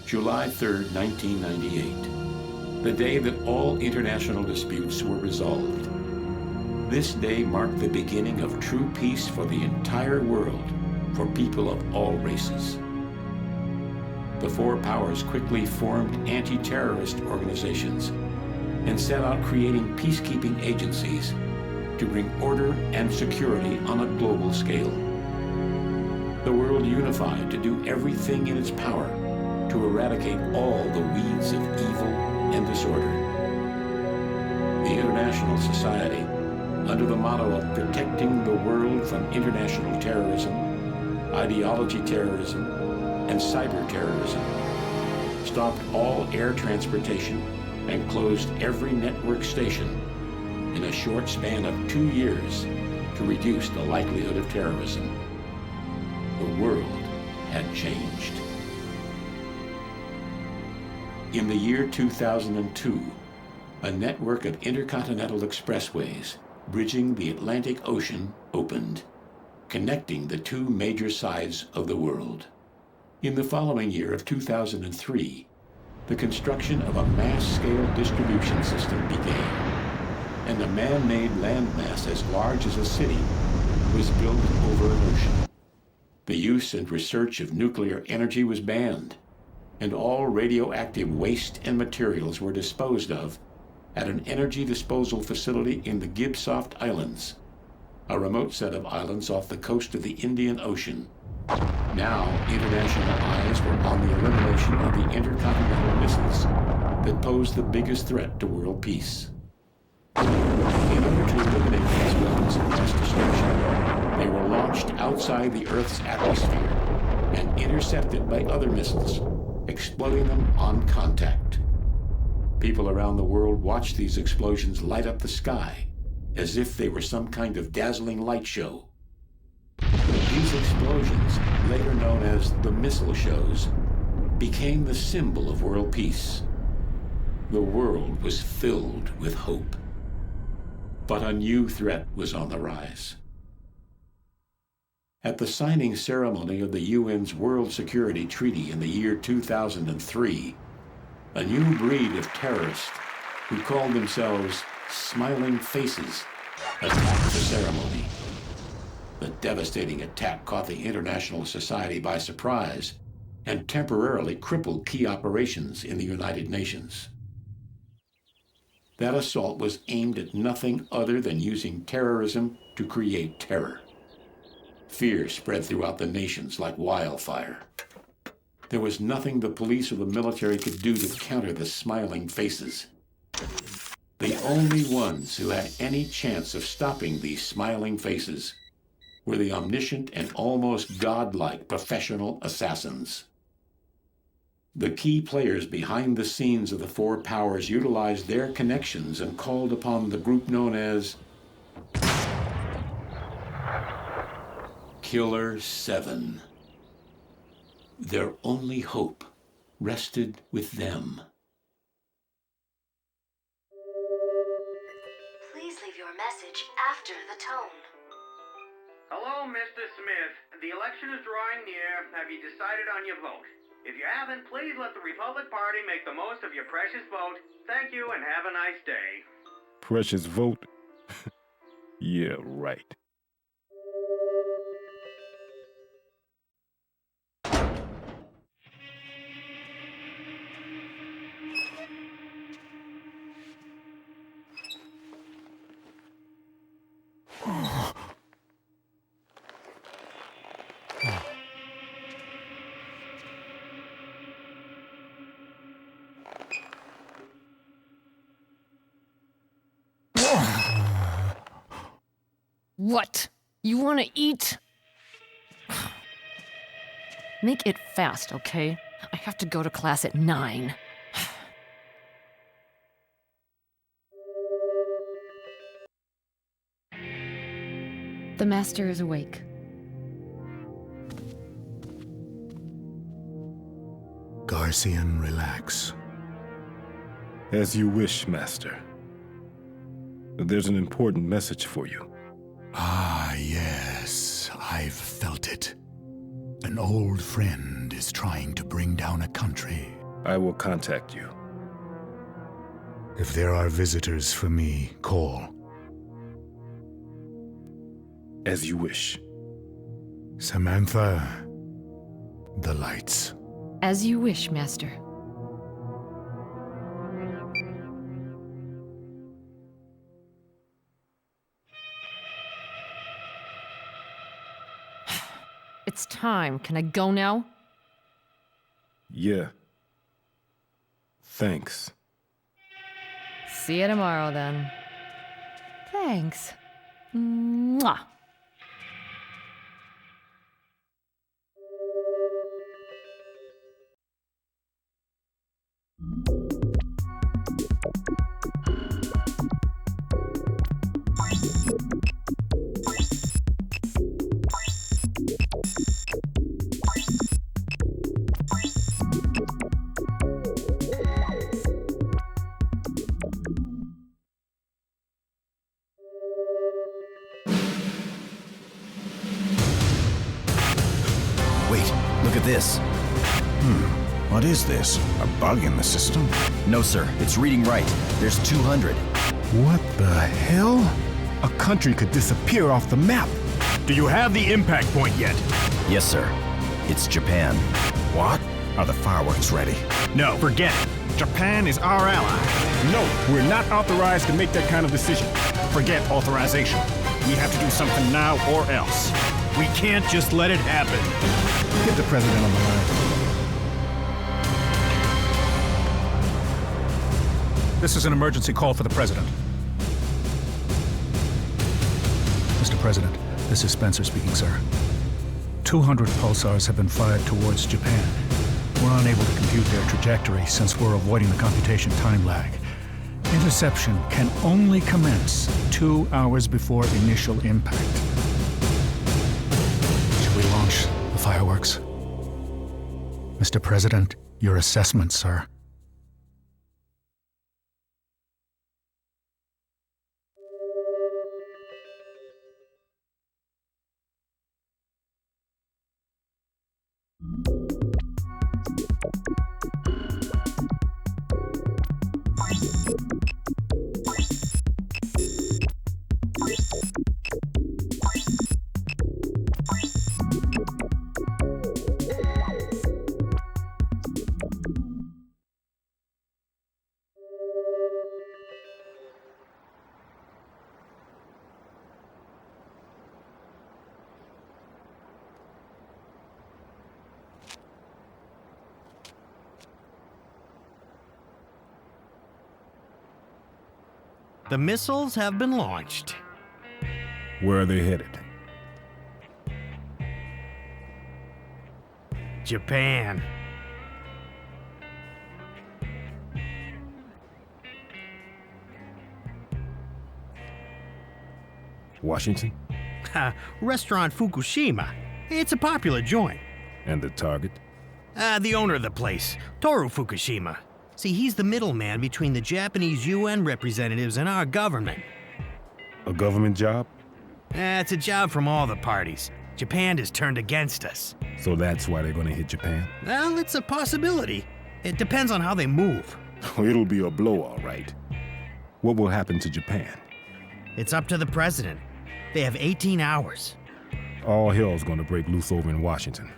July 3rd, 1998, the day that all international disputes were resolved. This day marked the beginning of true peace for the entire world, for people of all races. The four powers quickly formed anti-terrorist organizations and set out creating peacekeeping agencies to bring order and security on a global scale. The world unified to do everything in its power to eradicate all the weeds of evil and disorder. The international society, under the motto of protecting the world from international terrorism, ideology terrorism, and cyber terrorism, stopped all air transportation and closed every network station in a short span of 2 years to reduce the likelihood of terrorism. The world had changed. In the year 2002, a network of intercontinental expressways bridging the Atlantic Ocean opened, connecting the two major sides of the world. In the following year of 2003, the construction of a mass-scale distribution system began, and a man-made landmass as large as a city was built over an ocean. The use and research of nuclear energy was banned, and all radioactive waste and materials were disposed of at an energy disposal facility in the Gibsoft Islands, a remote set of islands off the coast of the Indian Ocean. Now, international eyes were on the elimination of the intercontinental missiles that posed the biggest threat to world peace. In order to eliminate these weapons of mass destruction, they were launched outside the Earth's atmosphere and intercepted by other missiles, exploding them on contact. People around the world watched these explosions light up the sky as if they were some kind of dazzling light show. These explosions, later known as the missile shows, became the symbol of world peace. The world was filled with hope. But a new threat was on the rise. At the signing ceremony of the UN's World Security Treaty in the year 2003, a new breed of terrorists who called themselves Smiling Faces attacked the ceremony. The devastating attack caught the international society by surprise and temporarily crippled key operations in the United Nations. That assault was aimed at nothing other than using terrorism to create terror. Fear spread throughout the nations like wildfire. There was nothing the police or the military could do to counter the Smiling Faces. The only ones who had any chance of stopping these Smiling Faces were the omniscient and almost godlike professional assassins. The key players behind the scenes of the four powers utilized their connections and called upon the group known as killer7. Their only hope rested with them. Please leave your message after the tone. Hello, Mr. Smith. The election is drawing near. Have you decided on your vote? If you haven't, please let the Republic Party make the most of your precious vote. Thank you and have a nice day. Precious vote? Yeah, right. What? You want to eat? Make it fast, okay? I have to go to class at 9. The master is awake. Garcian, relax. As you wish, Master. There's an important message for you. Ah, yes, I've felt it. An old friend is trying to bring down a country. I will contact you. If there are visitors for me, call. As you wish. Samantha, the lights. As you wish, Master. It's time. Can I go now? Yeah. Thanks. See you tomorrow, then. Thanks. Mwah. Wait, look at this. What is this? A bug in the system? No, sir, it's reading right. There's 200. What the hell? A country could disappear off the map. Do you have the impact point yet? Yes, sir. It's Japan. What? Are the fireworks ready? No, forget it. Japan is our ally. No, we're not authorized to make that kind of decision. Forget authorization. We have to do something now or else. We can't just let it happen. Get the president on the line. This is an emergency call for the president. Mr. President, this is Spencer speaking, sir. 200 pulsars have been fired towards Japan. We're unable to compute their trajectory since we're avoiding the computation time lag. Interception can only commence 2 hours before initial impact. Should we launch the fireworks? Mr. President, your assessment, sir. The missiles have been launched. Where are they headed? Japan. Washington? Restaurant Fukushima. It's a popular joint. And the target? The owner of the place, Toru Fukushima. See, he's the middleman between the Japanese UN representatives and our government. A government job? It's a job from all the parties. Japan has turned against us. So that's why they're gonna hit Japan? Well, it's a possibility. It depends on how they move. It'll be a blow, all right. What will happen to Japan? It's up to the president. They have 18 hours. All hell's gonna break loose over in Washington.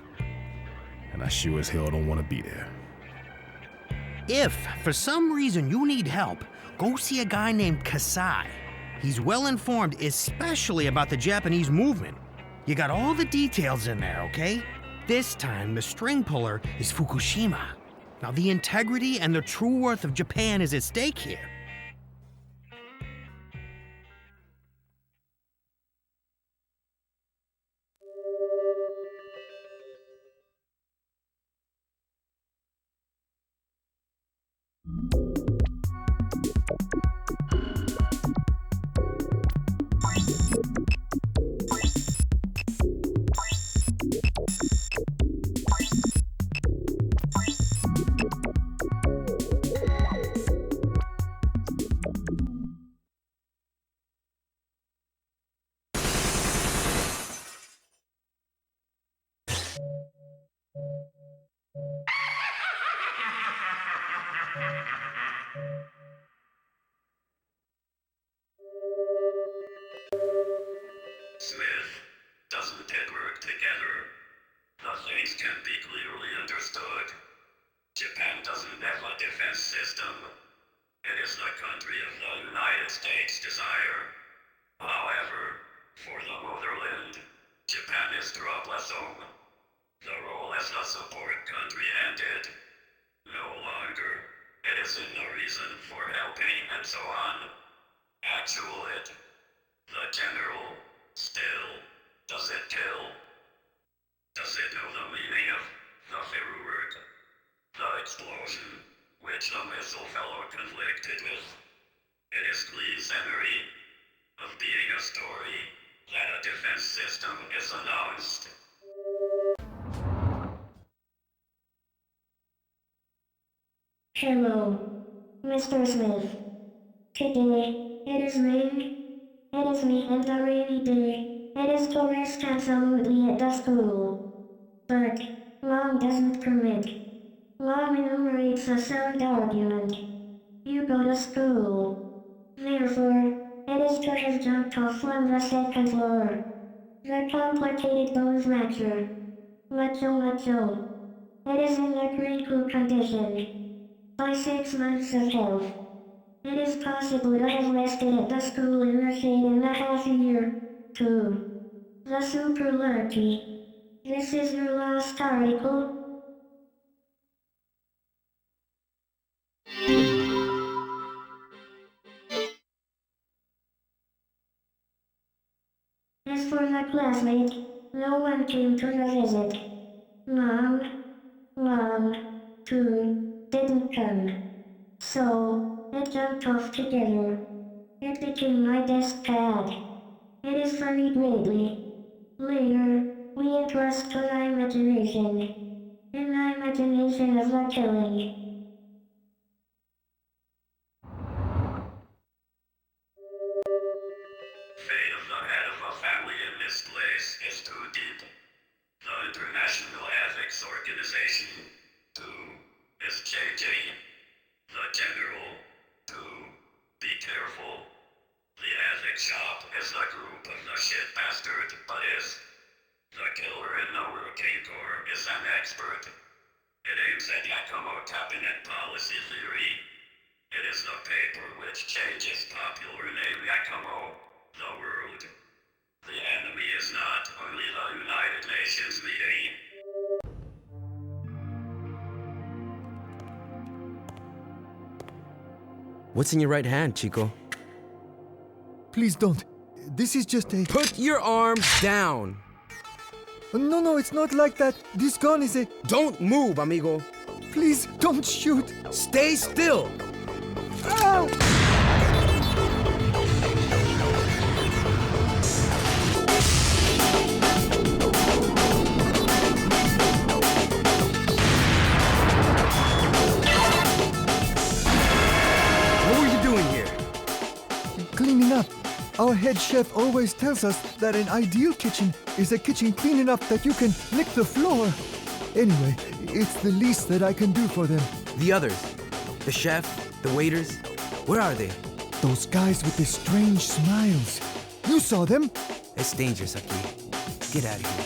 And I sure as hell don't want to be there. If, for some reason, you need help, go see a guy named Kasai. He's well informed, especially about the Japanese movement. You got all the details in there, okay? This time, the string puller is Fukushima. Now, the integrity and the true worth of Japan is at stake here. can be clearly understood. Japan doesn't have a defense system. It is the country of the United States' desire. However, for the motherland, Japan is troublesome. home. The role as a support country ended. No longer. It isn't a reason for helping and so on. Actual it. The general. Still. Does it kill? Does it know the meaning of the Feru word? The explosion, which the missile fellow conflicted with. It is Glee's memory of being a story that a defense system is announced. Hello, Mr. Smith. Today, it is rain. It is me and a rainy day. It is to rest absolutely at the school. But, Mom doesn't permit. Mom enumerates a sound argument. You go to school. Therefore, it is to have jumped off from the second floor. The complicated bones fracture. Macho. It is in a critical condition. By 6 months of health. It is possible to have rested at the school in the shade in a half a year, too. The super lucky. This is your last article. As for the classmate, no one came to the visit. Mom, too, didn't come. So, it jumped off together. It became my desk pad. It is funny greatly. Later, we entrust to the imagination. In the imagination of the killing. Fate of the head of a family in this place is too deep. The International Ethics Organization, too, is JJ. The General, too, be careful. The ethics shop is the group of the shit bastard, but is. The killer in the Hurricane Corps is an expert. It aims at Yakumo cabinet policy theory. It is the paper which changes popular name Yakumo, the world. The enemy is not only the United Nations meeting. What's in your right hand, Chico? Please don't. This is just a... Put your arms down! No, it's not like that. This gun is a... Don't move, amigo! Please, don't shoot! Stay still! Ah! What were you doing here? Cleaning up. Our head chef always tells us that an ideal kitchen is a kitchen clean enough that you can lick the floor. Anyway, it's the least that I can do for them. The others? The chef? The waiters? Where are they? Those guys with the strange smiles. You saw them? It's dangerous, Aki. Get out of here.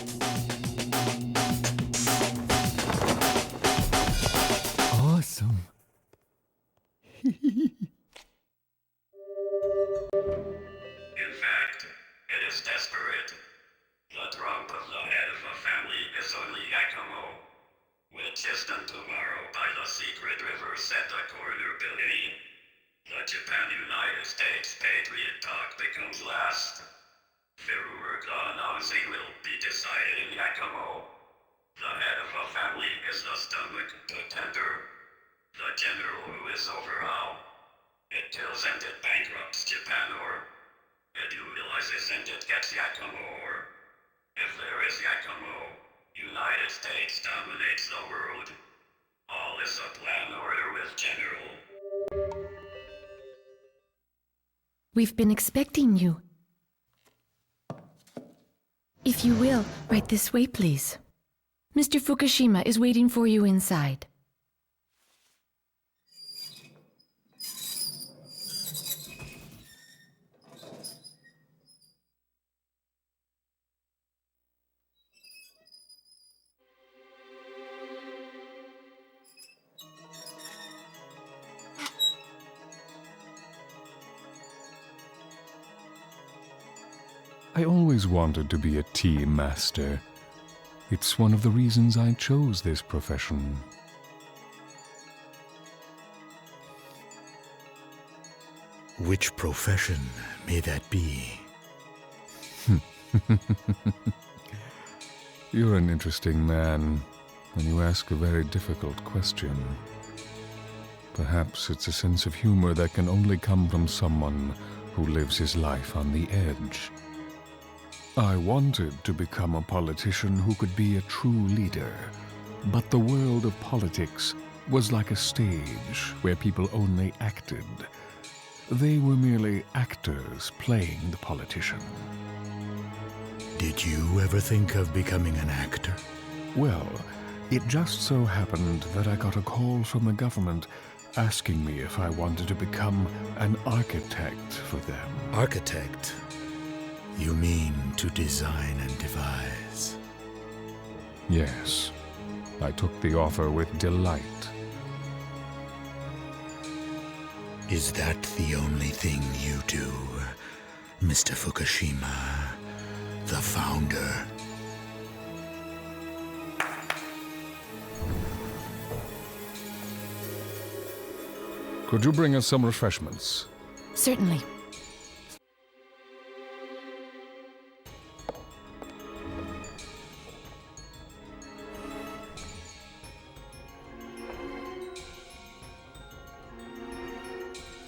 Awesome. In fact, it is desperate. The trump of the head of a family is only Yakumo, which is done tomorrow by the secret river set the corner building. The Japan-United States Patriot talk becomes last. Feruwork announcing will be decided in Yakumo. The head of a family is the stomach to tender. The general who is overhaul. It kills and it bankrupts Japan, or it utilizes and it gets Yakumo, or if there is Yakumo, United States dominates the world. All is a plan order with General. We've been expecting you. If you will, right this way, please. Mr. Fukushima is waiting for you inside. I always wanted to be a tea master. It's one of the reasons I chose this profession. Which profession may that be? You're an interesting man, and you ask a very difficult question. Perhaps it's a sense of humor that can only come from someone who lives his life on the edge. I wanted to become a politician who could be a true leader, but the world of politics was like a stage where people only acted. They were merely actors playing the politician. Did you ever think of becoming an actor? Well, it just so happened that I got a call from the government asking me if I wanted to become an architect for them. Architect? You mean to design and devise? Yes, I took the offer with delight. Is that the only thing you do, Mr. Fukushima, the founder? Could you bring us some refreshments? Certainly.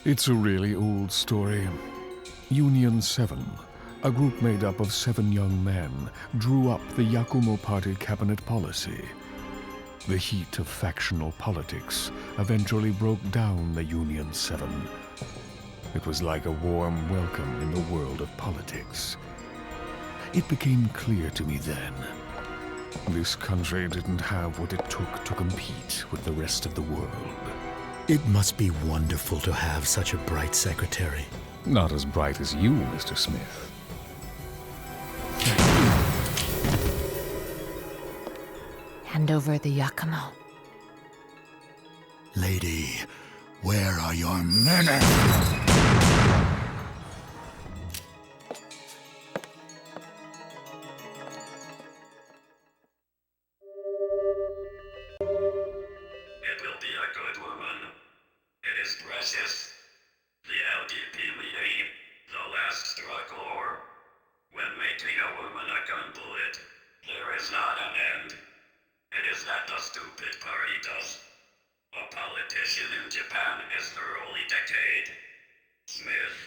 It's a really old story. Union 7, a group made up of 7 young men, drew up the Yakumo Party cabinet policy. The heat of factional politics eventually broke down the Union 7. It was like a warm welcome in the world of politics. It became clear to me then, this country didn't have what it took to compete with the rest of the world. It must be wonderful to have such a bright secretary. Not as bright as you, Mr. Smith. Hand over the Yakumo. Lady, where are your manners? It will be a good woman. It is precious. The LDPVA, the last struggle. When making a woman a gun bullet, there is not an end. It is that the stupid party does. A politician in Japan is thoroughly decayed. Smith,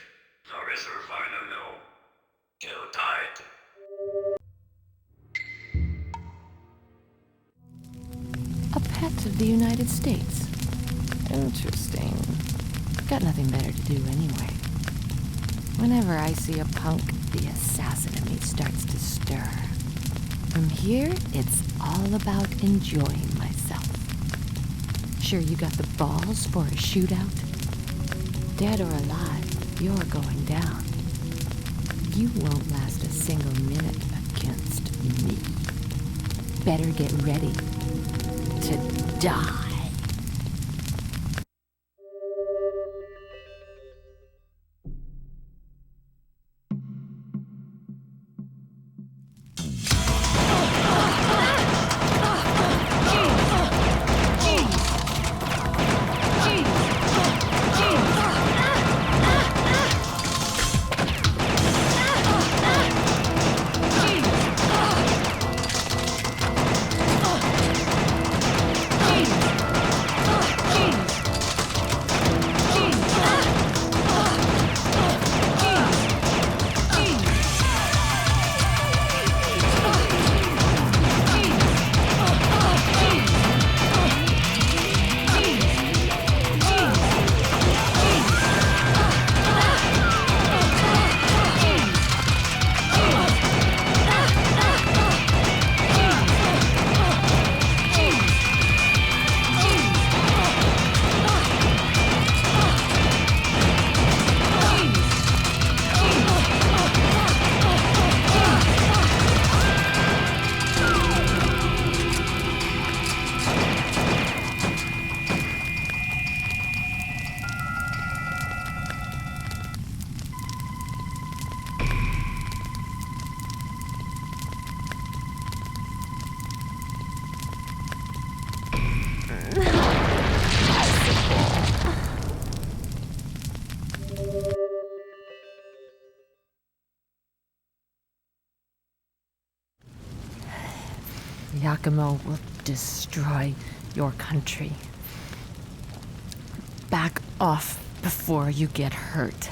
the reservoir no. Too tight. A pet of the United States. Interesting. Got nothing better to do anyway. Whenever I see a punk, the assassin in me starts to stir. From here, it's all about enjoying myself. Sure you got the balls for a shootout? Dead or alive, you're going down. You won't last a single minute against me. Better get ready to die. The Yakumo will destroy your country. Back off before you get hurt.